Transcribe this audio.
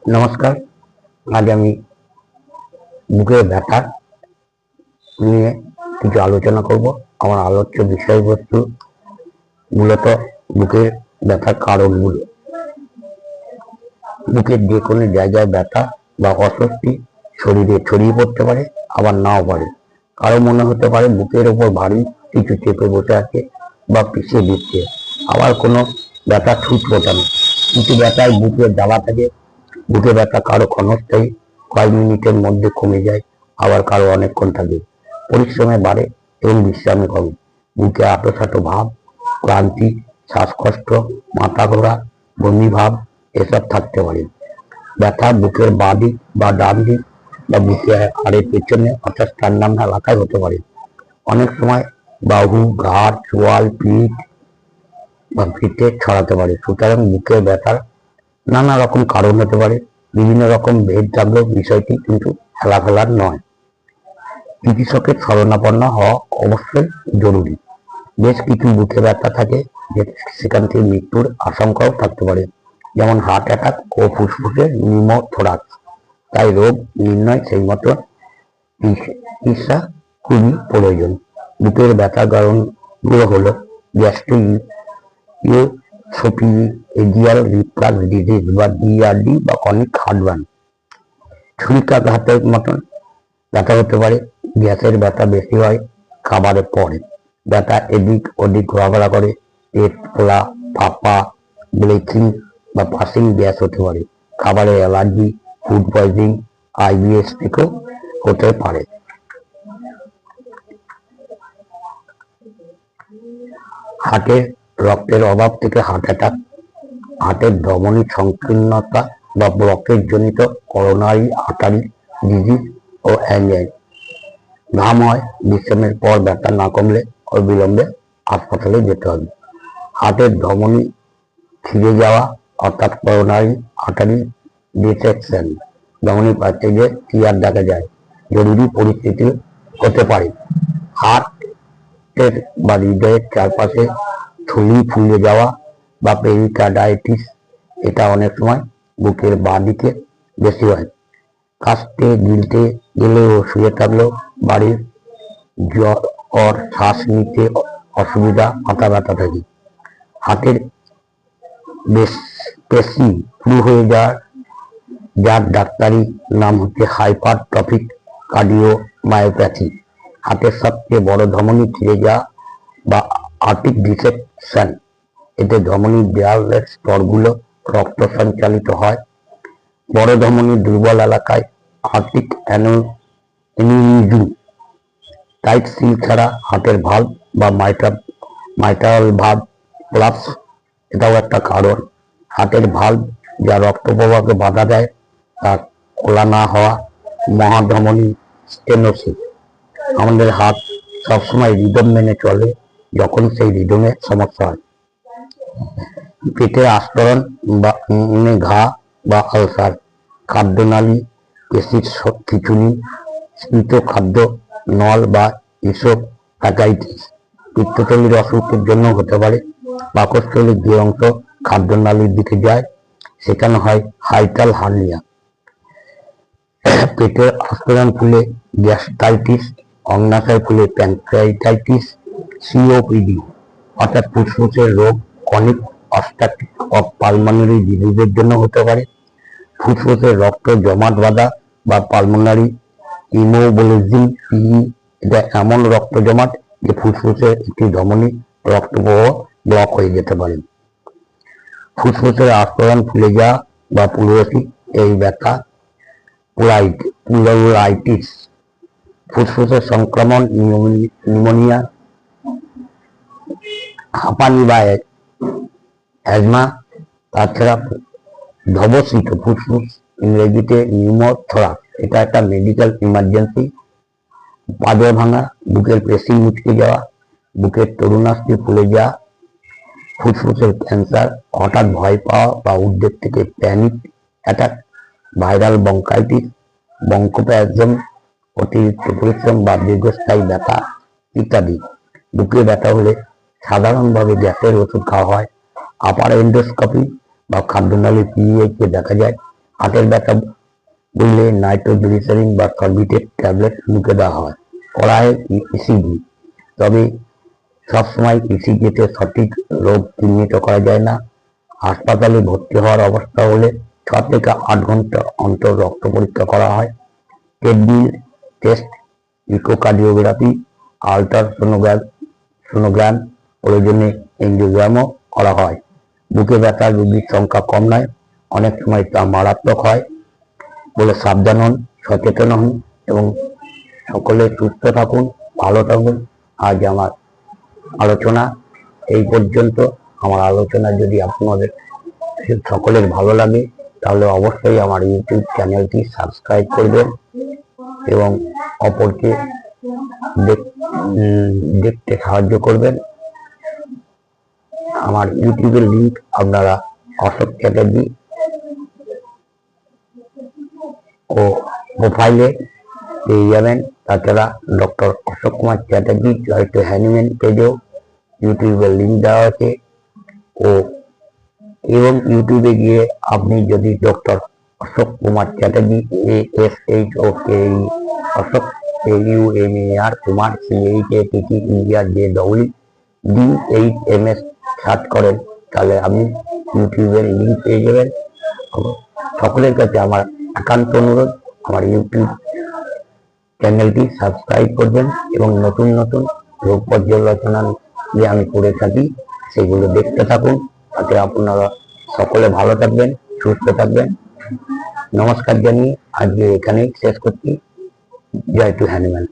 নমস্কার। আজ আমি বুকের ব্যথা নিয়ে কিছু আলোচনা করব। আমার আলোচ্য বিষয়বস্তু মূলত বুকের ব্যথার কারণগুলো। বুকের যে কোনো জায়গায় ব্যথা বা অস্বস্তি শরীরে ছড়িয়ে পড়তে পারে, আবার নাও পারে। কারো মনে হতে পারে বুকের ওপর ভারী কিছু চেপে বসে আছে বা পিছিয়ে দিচ্ছে। আবার কোনো ব্যথা ছুট ফোটানো। কিছু ব্যথায় বুকের জ্বালা থাকে। বুকে ব্যথা কারো ক্ষণস্থায়ী, কয়েক মিনিটের মধ্যে কমে যায়, আবার কারো অনেকক্ষণ থাকে। পরিশ্রমে বাড়ে এবং বিশ্রামে কমে। বুকে আঁটো ভাব, ক্লান্তি, শ্বাসকষ্ট, মাথা ঘোরা, বমি ভাব এসব থাকতে পারে। ব্যথা বুকের বাঁ দিক বা ডান দিক বা বুকে হাড়ের পেছনে অর্থাৎ স্টার্নাম এলাকায় হতে পারে। অনেক সময় বাহু, ঘাড়, চোয়াল, পিঠ বা পিঠে ছড়াতে পারে। সুতরাং বুকের ব্যথার নানা রকম কারণ হতে পারে। বিভিন্ন রকম ভেদ থাকলেও বিষয়টি কিন্তু খেলার নয়। চিকিৎসকের শরণাপন্ন হওয়া অবশ্যই জরুরি। বেশ কিছু বুকে ব্যথা থাকে সেখান থেকে মৃত্যুর আশঙ্কাও থাকতে পারে, যেমন হার্ট অ্যাটাক ও ফুসফুসের নিউমোথোরাক্স। তাই রোগ নির্ণয় সেই মতো চিকিৎসা খুবই প্রয়োজন। বুকের ব্যথার কারণগুলো হলো গ্যাস্ট্রোইসোফেজিয়াল রিফ্লাক্স ডিজিজ বা জিআরডি বা ক্রনিক হার্টবার্ন। ছুরিকাঘাতের মতন ব্যথা হতে পারে। গ্যাসের ব্যথা বেশি হয় খাবারের পরে। ব্যথা এদিক ওদিক ঘোরাফেরা করে। পেট ফোলা, ফাঁপা, ব্লিচিং বা পাসিং গ্যাস হতে পারে। খাবারের অ্যালার্জি, ফুড পয়জনিং, আইবিএস থেকেও হতে পারে। হার্টের রক্তের অভাব থেকে হার্ট অ্যাটাক, হার্টের ধমনী সংকীর্ণতা বা ব্লকেজ জনিত করোনারি আর্টারি ডিজিজ ও অ্যাঞ্জাইনা। ঘাম হয়, বিশ্রামের পর ব্যথা না কমলে অবিলম্বে হাসপাতালে যেতে হবে। হার্টের ধমনী ছিঁড়ে যাওয়া অর্থাৎ করোনারি আর্টারি ডিসেকশন, ধমনী পাশে যে টিয়ার দেখা যায়, জরুরি পরিস্থিতি হতে পারে। হার্টের বা হৃদয়ের চারপাশে থলি ফুলে যাওয়া বা পেরিকার্ডাইটিস, এটা অনেক সময় বুকের বাঁ দিকে বেশি হয়। কাশতে গিলতে গেলেও শুয়ে থাকলেও বাড়ির জ্বর, শ্বাস নিতে অসুবিধা, মাথা ব্যথা থাকে। হার্টের পেশি পুরু হয়ে যার ডাক্তারি নাম হচ্ছে হাইপারট্রফিক কার্ডিওমায়োপ্যাথি। হার্টের সবচেয়ে বড় ধমনী ছিঁড়ে যাওয়া বা আর্টিক ডিসেকশন, এতে ধমনীর দেয়ালের স্তরগুলো রক্ত সঞ্চালিত হয়। বড় ধমনীর দুর্বল এলাকায় আর্টিক অ্যানিউরিজম, টাইট সিল ছাড়া হার্টের ভালভ বা মাইট্রাল ভালভ কোলাপস, এটাও একটা কারণ। হার্টের ভালভ যা রক্ত প্রবাহকে বাধা দেয় তা খোলা না হওয়া, মহাধমনী স্টেনোসিস। আমাদের হার্ট সবসময় রিদম মেনে চলে, যখন সেই রিদমে সমস্যা হয়। পেটে আস্তরণ বা ঘা বা আলসার, খাদ্যনালী পেশির খিঁচুনি, স্ফীত খাদ্য নল বা ইসোফ্যাগাইটিস। পিত্তথলির অসুখের জন্য হতে পারে। পাকস্থলীর যে অংশ খাদ্যনালীর দিকে যায় সেখানে হয় হাইটাল হার্নিয়া। পেটের আস্তরণ ফুলে গ্যাস্ট্রাইটিস, অগ্নাশয় ফুলে প্যানক্রিয়াটাইটিস, সিওপিডি অর্থাৎ ফুসফুসের রোগ, ক্রনিক অবস্ট্রাকটিভ অফ পালমোনারি ডিজিজের জন্য হতে পারে। ফুসফুসের রক্ত জমাট বাঁধা বা পালমোনারি ইমোবিলিজম পিই, এটা এমন রক্ত জমাট যে ফুসফুসের একটি ধমনী রক্ত প্রবাহ ব্লক হয়ে যেতে পারে। ফুসফুসের আস্তরণ ফুলে যাওয়া বা পুরোসি, এই ব্যথা প্লুরাইটিস। ফুসফুসের সংক্রমণ, নিউমোনিয়া, হাঁপানি বা অ্যাজমা। তাছাড়া ধবসিত ফুসফুস, ইংরেজিতে নিউমোথোরাক্স, এটা একটা মেডিকেল ইমার্জেন্সি। পাঁজর ভাঙা, বুকের পেশি মুচকে যাওয়া, বুকের তরুণাস্থি ফুলে যাওয়া, ফুসফুসের ক্যান্সার, হঠাৎ ভয় পাওয়া বা উদ্বেগ থেকে প্যানিক অ্যাটাক, ভাইরাল ব্রঙ্কাইটিস, ব্রঙ্কোস্প্যাজম, অতিরিক্ত পরিশ্রম বা দীর্ঘস্থায়ী ব্যথা ইত্যাদি। বুকে ব্যথা হলে সাধারণভাবে গ্যাসের ওষুধ খাওয়া হয়। আপার এন্ডোস্কোপি বা খাদ্যনালী পিএইচে দেখা যায় হাতের ব্যথা বুঝলে নাইট্রোগ্লিসারিন বা সলভিটেট ট্যাবলেট মুখে দেওয়া হয়, করা হয় ইসিজি। তবে সবসময় ইসিজিতে সঠিক রোগ চিহ্নিত করা যায় না। হাসপাতালে ভর্তি হওয়ার অবস্থা হলে 6 থেকে 8 ঘন্টা অন্তর রক্ত পরীক্ষা করা হয়, ট্রেডমিল টেস্ট, ইকোকার্ডিওগ্রাফি, সোনোগ্রাম, প্রয়োজনে এনজিওগ্রামও করা হয়। বুকে ব্যথার রোগীর সংখ্যা কম নয়, অনেক সময় তা মারাত্মক হয় বলে সাবধান হন, সচেতন হন এবং সকলে সুস্থ থাকুন, ভালো থাকুন। আজ আমার আলোচনা এই পর্যন্ত। আমার আলোচনা যদি আপনাদের সকলের ভালো লাগে তাহলে অবশ্যই আমার ইউটিউব চ্যানেলটি সাবস্ক্রাইব করবেন এবং অপরকে দেখতে সাহায্য করবেন। আমার ইউটিউবের লিঙ্ক আপনারা অশোক চ্যাটার্জি ও প্রোফাইলে পেয়ে যাবেন। তাছাড়া doctor Ashoke Kumar Chatterjee joy to Hahnemann পেজেও ইউটিউবের লিঙ্ক দেওয়া আছে এবং ইউটিউবে গিয়ে আপনি যদি doctor Ashoke Kumar Chatterjee ASHOKE Ashoke KUMAR Kumar CHATTINDIAJEEDHMS search করেন তাহলে আপনি ইউটিউবের লিঙ্ক পেয়ে যাবেন। সকলের কাছে আমার একান্ত অনুরোধ, আমার ইউটিউব চ্যানেলটি সাবস্ক্রাইব করবেন এবং নতুন নতুন রোগ পর্যালোচনা যে আমি করে থাকি সেগুলো দেখতে থাকুন। তাতে আপনারা সকলে ভালো থাকবেন, সুস্থ থাকবেন। নমস্কার জানিয়ে আজকে এখানেই শেষ করছি। Joy to Hahnemann.